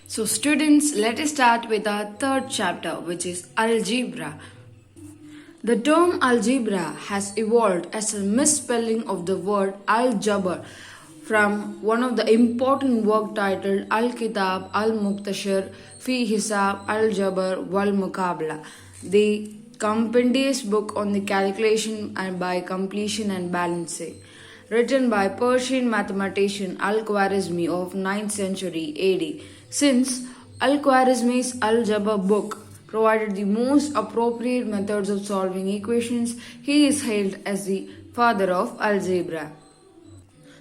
So students, let us start with our third chapter, which is algebra. The term algebra has evolved as a misspelling of the word al-Jabr from one of the important work titled Al-Kitab al-Muqtashir fi Hisab al-Jabr wal-Muqabla, the compendious book on the calculation and by completion and balancing, written by Persian mathematician Al-Khwarizmi of 9th century AD. Since Al-Khwarizmi's Al-Jabr book provided the most appropriate methods of solving equations, he is hailed as the father of algebra.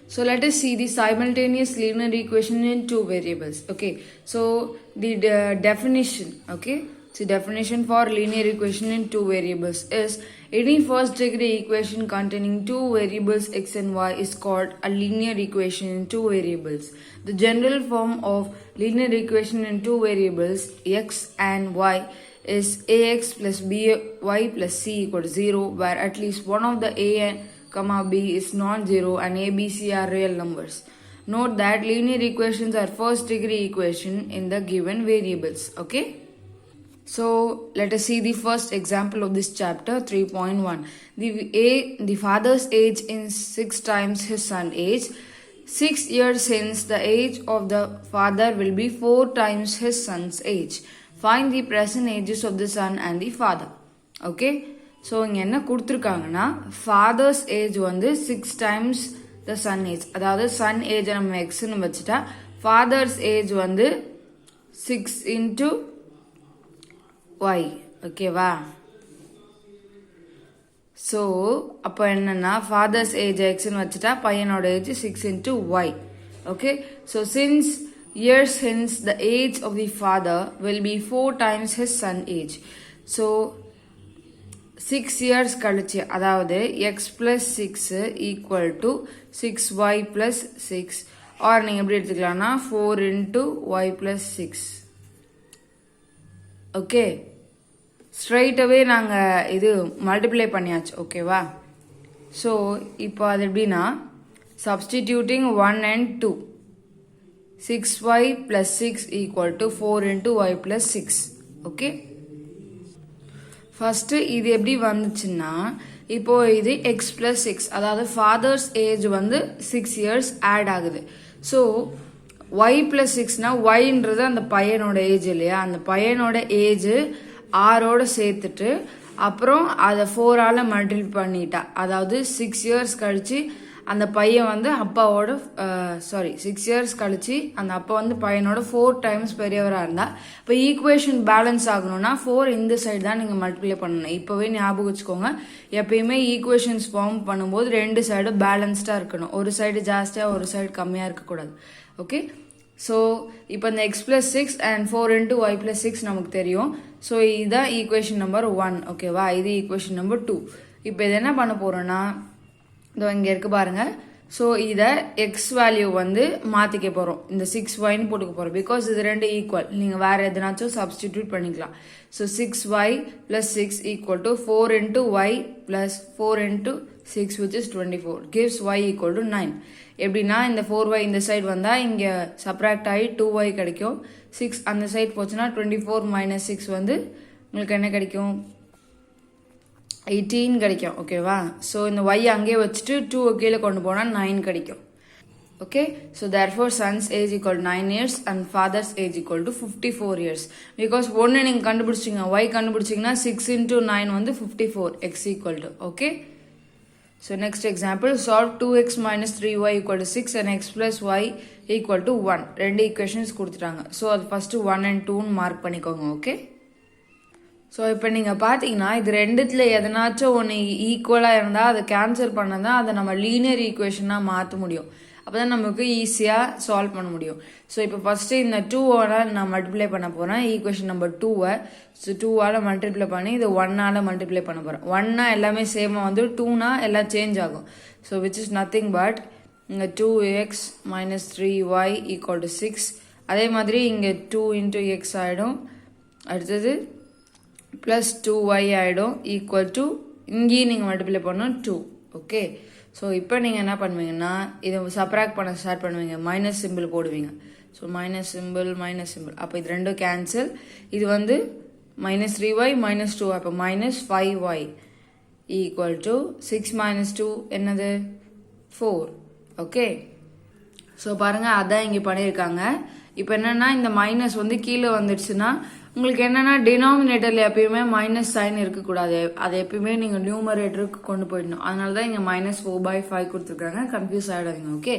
So let us see the simultaneous linear equation in two variables. Okay, so the definition. Okay, so definition for linear equation in two variables is any first degree equation containing two variables x and y is called a linear equation in two variables. The general form of linear equation in two variables x and y is ax plus by plus c equal to 0, where at least one of the a and b is non-zero and a, b, c are real numbers. Note that linear equations are first degree equation in the given variables. Okay. So let us see the first example of this chapter 3.1. The father's age is 6 times his son's age. 6 years hence the age of the father will be 4 times his son's age. Find the present ages of the son and the father. Okay. So இங்கே என்ன கொடுத்துருக்காங்கன்னா fathers age வந்து 6 times த Sun age, அதாவது Sun ஏஜை நம்ம எக்ஸ்ன்னு வச்சுட்டா fathers age வந்து 6 into Y. ஓகேவா? ஸோ அப்போ என்னன்னா ஃபாதர்ஸ் ஏஜ் எக்ஸ்ன்னு வச்சுட்டா பையனோட age 6 into Y. Okay, so since years hence the age of the father will be 4 times his son age. So 6 years கழிச்சு, அதாவது x plus 6 equal to 6y plus 6, or நீங்க எப்படி எடுத்துக்கலாம்னா 4 into y plus 6. Okay, straight away நாங்க இது multiply பண்ணியாச்சு. ஓகேவா? So இப்போ அது எப்படின்னா substituting 1 and 2, 6y plus 6 equal to 4 into y plus 6. Okay, first இது எப்படி வந்துச்சுன்னா இப்போ இது எக்ஸ் பிளஸ் 6, அதாவது ஃபாதர்ஸ் ஏஜ் வந்து 6 years ஆட் ஆகுது. ஸோ ஒய் பிளஸ் 6னா ஒய்ன்றது அந்த பையனோட ஏஜ் இல்லையா, அந்த பையனோட ஏஜ் 6ஓட சேர்த்துட்டு அப்புறம் அதை 4ஆல மல்டிப்ளை பண்ணிட்டா, அதாவது 6 years கழிச்சு அந்த பையன் வந்து அப்பாவோட 6 years கழிச்சு அந்த அப்பா வந்து பையனோட 4 times பெரியவராக இருந்தா, இப்போ ஈக்குவேஷன் பேலன்ஸ் ஆகணும்னா 4 இந்த சைடு தான் நீங்கள் மல்டிப்ளை பண்ணணும். இப்போவே ஞாபகம் வச்சுக்கோங்க, எப்பயுமே ஈக்குவேஷன்ஸ் ஃபார்ம் பண்ணும்போது 2 சைடும் பேலன்ஸ்டாக இருக்கணும், ஒரு சைடு ஜாஸ்தியாக ஒரு சைடு கம்மியாக இருக்கக்கூடாது. ஓகே, ஸோ இப்போ இந்த X plus 6 and 4 into Y plus 6 நமக்கு தெரியும். ஸோ இதுதான் ஈக்குவேஷன் நம்பர் 1. ஓகேவா? இது ஈக்குவேஷன் நம்பர் 2. இப்போ இது என்ன பண்ண போறோம்னா இதோ இங்கே இருக்கு பாருங்க. ஸோ இதை எக்ஸ் வேல்யூ வந்து மாற்றிக்க போகிறோம், இந்த 6yன்னு போட்டுக்க போகிறோம். பிகாஸ் இது ரெண்டு ஈக்குவல், நீங்கள் வேறு எதுனாச்சும் சப்ஸ்டிடியூட் பண்ணிக்கலாம். So 6y plus 6 equal to 4 into y plus 4 into 6 which is 24 gives y equal to 9. எப்படின்னா இந்த 4y இந்த சைடு வந்தால் இங்கே சப்ராக்ட் ஆகி 2y கிடைக்கும். 6 அந்த சைடு போச்சுன்னா 24 minus 6 வந்து உங்களுக்கு என்ன கிடைக்கும்? 18 கிடைக்கும். ஓகேவா? ஸோ இந்த ஒய் அங்கேயே வச்சுட்டு 2 கீழே கொண்டு போனால் 9 கிடைக்கும். Okay, so therefore son's age equal to 9 years and father's age equal to 54 years. Because ஒன்று நீங்கள் கண்டுபிடிச்சிங்க, ஒய் கண்டுபிடிச்சிங்கன்னா 6 into 9 வந்து 54, x equal to. Okay, so next example solve 2x minus 3y equal to 6 and x plus y equal to 1. ரெண்டு equations கொடுத்துட்டாங்க. So அது first 1 and 2ன்னு mark பண்ணிக்கோங்க. Okay, so இப்போ நீங்கள் பார்த்தீங்கன்னா இது ரெண்டுத்துல எதனாச்சும் ஒன்று ஈக்குவலாக இருந்தால் அதை கேன்சல் பண்ணதான் அதை நம்ம லீனியர் ஈக்குவேஷனாக மாற்ற முடியும். அப்போ தான் நமக்கு ஈஸியாக சால்வ் பண்ண முடியும். ஸோ இப்போ ஃபஸ்ட்டு இந்த 2ஆல் நான் மல்டிப்ளை பண்ண போகிறேன் ஈக்குவேஷன் நம்பர் 2. ஸோ 2ஆல் மல்டிப்ளை பண்ணி இது 1ஆல் மல்டிப்ளை பண்ண போகிறேன். 1னா எல்லாமே சேமாக வந்து 2னா எல்லாம் சேஞ்ச் ஆகும். So which is nothing but இங்கே 2x minus 3y equal to 6. அதே மாதிரி இங்கே 2 into x ஆகிடும். அடுத்தது plus 2y ஆகிடும் ஈக்குவல் டு இங்கேயும் நீங்கள் மல்டிப்ளை பண்ணணும் 2. ஓகே, ஸோ இப்போ நீங்கள் என்ன பண்ணுவீங்கன்னா இதை சப்ராக்ட் பண்ண ஸ்டார்ட் பண்ணுவீங்க, மைனஸ் சிம்பிள் போடுவீங்க. ஸோ மைனஸ் சிம்பிள் அப்போ இது ரெண்டும் கேன்சல். இது வந்து minus 3y minus 2 அப்போ minus 5y equal to 6 minus 2 என்னது 4. ஓகே, ஸோ பாருங்க அதான் இங்கே பண்ணியிருக்காங்க. இப்போ என்னன்னா இந்த மைனஸ் வந்து கீழே வந்துடுச்சுன்னா உங்களுக்கு என்னன்னா டினாமினேட்டர்ல எப்பயுமே மைனஸ் சைன் இருக்கக்கூடாது. அதை எப்பயுமே நீங்க நியூமரேட்டருக்கு கொண்டு போயிடணும். அதனால தான் இங்க -4/5 கொடுத்துருக்காங்க. கன்ஃபியூஸ் ஆயிடாதீங்க. ஓகே,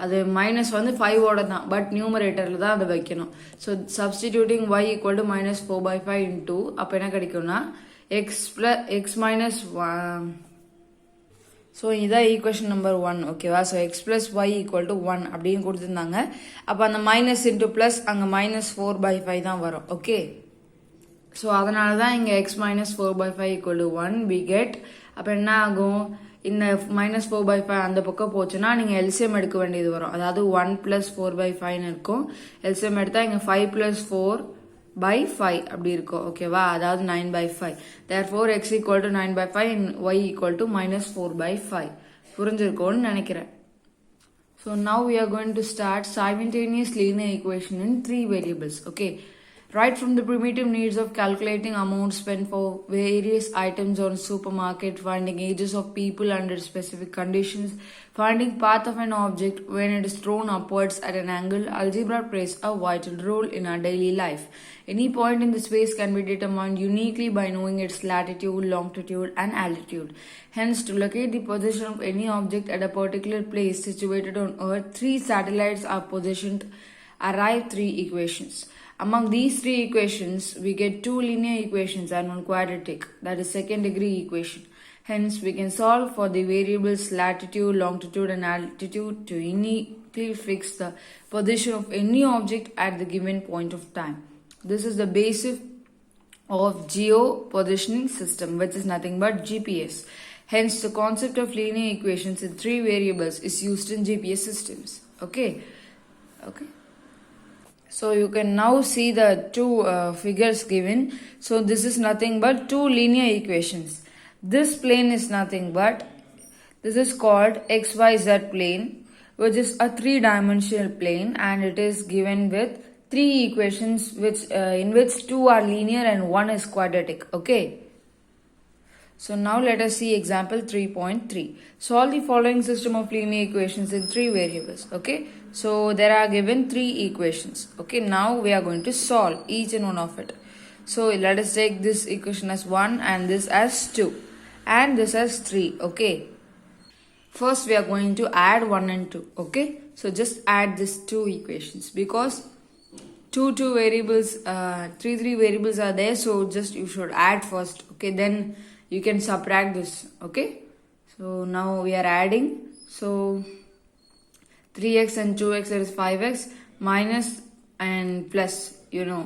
அது மைனஸ் வந்து 5ஓட தான், பட் நியூமரேட்டர்ல தான் அதை வைக்கணும். So substituting y equal to -4/5 into அப்போ என்ன கிடைக்கும்னா x minus 1. ஸோ இதான் ஈக்குவேஷன் நம்பர் 1. ஓகேவா? So x plus y equal to 1 அப்படின்னு கொடுத்துருந்தாங்க. அப்போ அந்த மைனஸ் இன்டூ பிளஸ் அங்கே -4/5 தான் வரும். ஓகே, ஸோ அதனால தான் இங்கே x minus 4/5 equal to 1 we get. அப்போ என்ன ஆகும், இந்த -4/5 அந்த பக்கம் போச்சுன்னா நீங்கள் எல்சிஎம் எடுக்க வேண்டியது வரும். அதாவது 1 plus 4/5 இருக்கும். எல்சிஎம் எடுத்தால் இங்கே 5 plus 4/5 அப்படி இருக்கும். ஓகேவா? அதாவது 9/5. therefore x equal to 9/5 and y equal to -4/5. புரிஞ்சிருக்கும்னு நினைக்கிறேன். So now we are going to start simultaneous linear equation in 3 variables. Okay, right from the primitive needs of calculating amounts spent for various items on supermarket, finding ages of people under specific conditions, finding path of an object when it is thrown upwards at an angle, algebra plays a vital role in our daily life. Any point in the space can be determined uniquely by knowing its latitude, longitude and altitude. Hence, to locate the position of any object at a particular place situated on Earth, 3 satellites are positioned. Arrive 3 equations. Among these 3 equations, we get 2 linear equations and 1 quadratic, that is second degree equation. Hence, we can solve for the variables latitude, longitude and altitude to uniquely fix the position of any object at the given point of time. This is the basis of geo-positioning system, which is nothing but GPS. Hence, the concept of linear equations in 3 variables is used in GPS systems. Okay. So you can now see the 2 figures given. So this is nothing but 2 linear equations. This plane is nothing but, this is called XYZ plane, which is a 3-dimensional plane, and it is given with 3 equations in which 2 are linear and 1 is quadratic. Okay. So now let us see example 3.3. Solve the following system of linear equations in 3 variables. Okay. So there are given 3 equations. Okay. Now we are going to solve each and one of it. So let us take this equation as 1 and this as 2 and this as 3. Okay. First we are going to add 1 and 2. Okay. So just add these 2 equations because 2 variables, 3 variables are there. So just you should add first. Okay. Then you can subtract this. Okay. So now we are adding. So 3x and 2x, that is 5x, minus and plus, you know.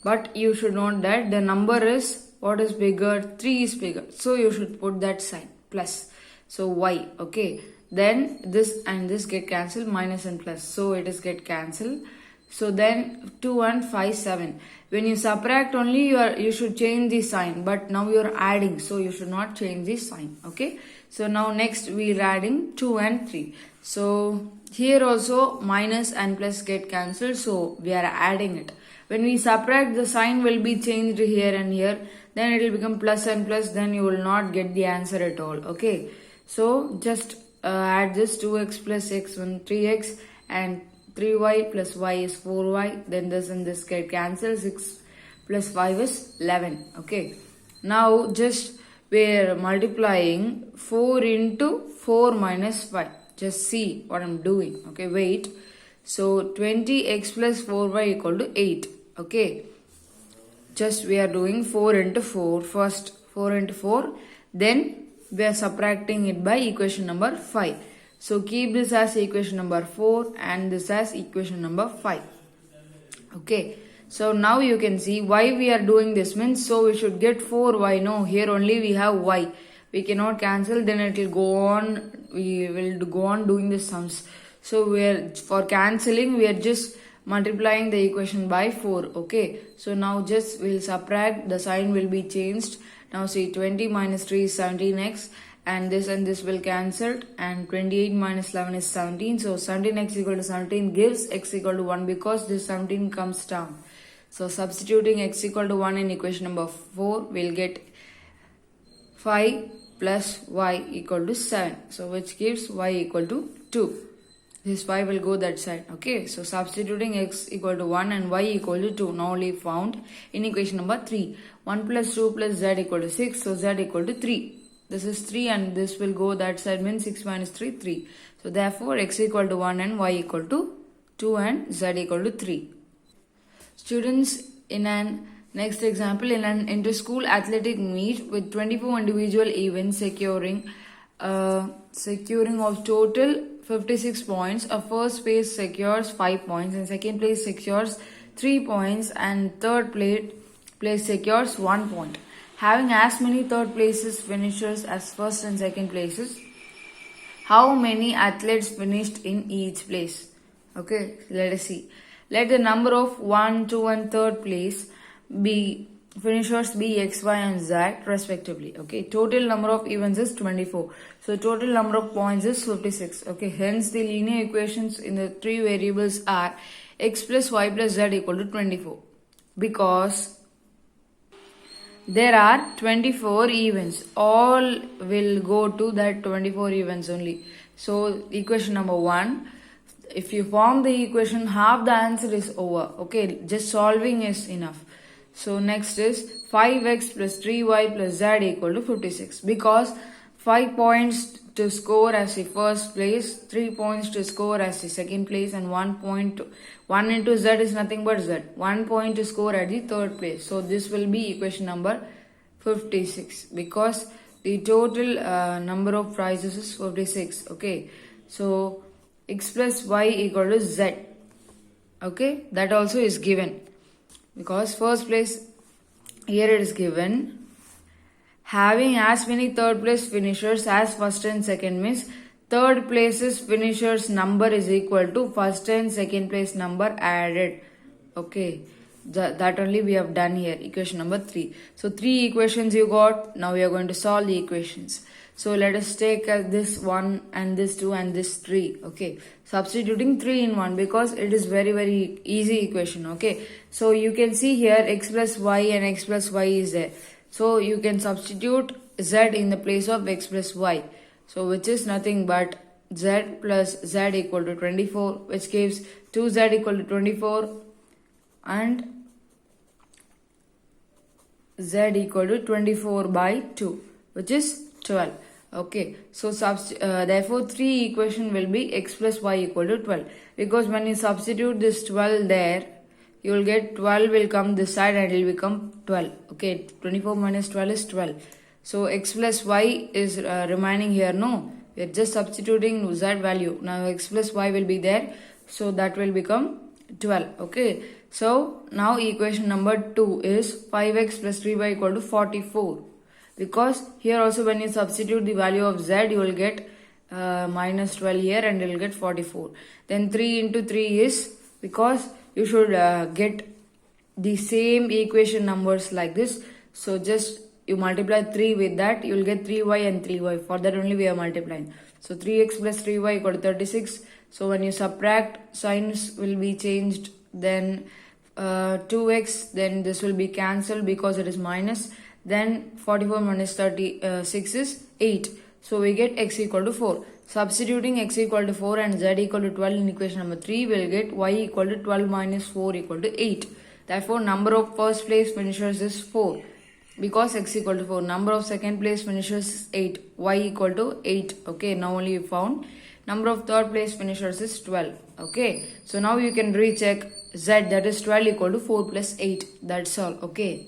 But you should note that the number is, what is bigger? 3 is bigger. So you should put that sign, plus. So y, okay. Then this and this get cancelled, minus and plus. So it is get cancelled. So then 2 and 5, 7. When you subtract only, you should change the sign. But now you are adding, so you should not change the sign. Okay. So now next we are adding 2 and 3. So here also minus and plus get cancelled. So we are adding it. When we subtract, the sign will be changed here and here. Then it will become plus and plus. Then you will not get the answer at all. Okay. So just add this 2x plus x, 3x and 3y plus y is 4y. Then this and this get cancelled. 6 plus 5 is 11. Okay. Now just we are multiplying 4 into 4 minus 5. Just see what I'm doing. Okay, wait. So 20x plus 4y equal to 8. Okay. Just we are doing 4 into 4. First 4 into 4. Then we are subtracting it by equation number 5. So keep this as equation number 4 and this as equation number 5. Okay. So now you can see why we are doing this means, so we should get 4y. No, here only we have y. We cannot cancel, then it will go on. We will go on doing the sums. So for cancelling, we are just multiplying the equation by 4. Okay. So now just we'll subtract, the sign will be changed. Now see 20 minus 3 is 17x and this will cancel, and 28 minus 11 is 17. So 17x equal to 17 gives x equal to 1 because this 17 comes down. So substituting x equal to 1 in equation number 4, we'll get 5 plus y equal to 7. So which gives y equal to 2. This 5 will go that side. Okay, so substituting x equal to 1 and y equal to 2 now only found in equation number 3. 1 plus 2 plus z equal to 6. So z equal to 3. This is 3 and this will go that side, means 6 minus 3, 3. So therefore x equal to 1 and y equal to 2 and z equal to 3. Students, in an next example, in an inter-school athletic meet with 24 individual events securing of total 56 points, a first place secures 5 points and second place secures 3 points and third place secures 1 point. Having as many third places finishers as first and second places, how many athletes finished in each place? Okay, let us see. Let the number of 1, 2 and third place be finishers be x, y and z respectively. Okay, total number of events is 24. So total number of points is 56. Okay, hence the linear equations in the three variables are x plus y plus z equal to 24. Because there are 24 events. All will go to that 24 events only. So equation number 1. If you form the equation, half the answer is over. Okay, just solving is enough. So next is 5x plus 3y plus z equal to 56. Because 5 points to score as the first place, 3 points to score as the second place, and 1 into z is nothing but z. 1 point to score at the third place. So this will be equation number 56 because the total number of prizes is 56. Okay, so x plus y equal to z. Okay, that also is given because first place here it is given. Having as many third place finishers as first and second means third place's finishers number is equal to first and second place number added. Okay, that only we have done here, equation number 3. So 3 equations you got. Now we are going to solve the equations. So let us take this 1 and this 2 and this 3. Okay, substituting 3 in 1 because it is very easy equation. Okay, so you can see here x plus y and x plus y is there. So you can substitute z in the place of x plus y. So which is nothing but z plus z equal to 24, which gives 2z equal to 24 and z equal to 24 by 2, which is 12. Okay, so therefore 3 equation will be x plus y equal to 12 because when you substitute this 12 there, you will get 12 will come this side and it will become 12. Okay, 24 minus 12 is 12. So x plus y is remaining here. No, we are just substituting z value. Now x plus y will be there, so that will become 12. Okay, so now equation number 2 is 5x plus 3y equal to 44. Because here also when you substitute the value of z, you will get minus 12 here and you will get 44. Then 3 into 3 is because you should get the same equation numbers like this. So just you multiply 3 with that, you will get 3y and 3y. For that only we are multiplying. So 3x plus 3y equal to 36. So when you subtract, signs will be changed. Then 2x, then this will be cancelled because it is minus. Then 44 minus 36 is 8. So we get x equal to 4. Substituting x equal to 4 and z equal to 12 in equation number 3, we will get y equal to 12 minus 4 equal to 8. Therefore, number of first place finishers is 4. Because x equal to 4. Number of second place finishers is 8. Y equal to 8. Okay, now only we found. Number of third place finishers is 12. Okay, so now you can recheck z, that is 12 equal to 4 plus 8. That's all. Okay.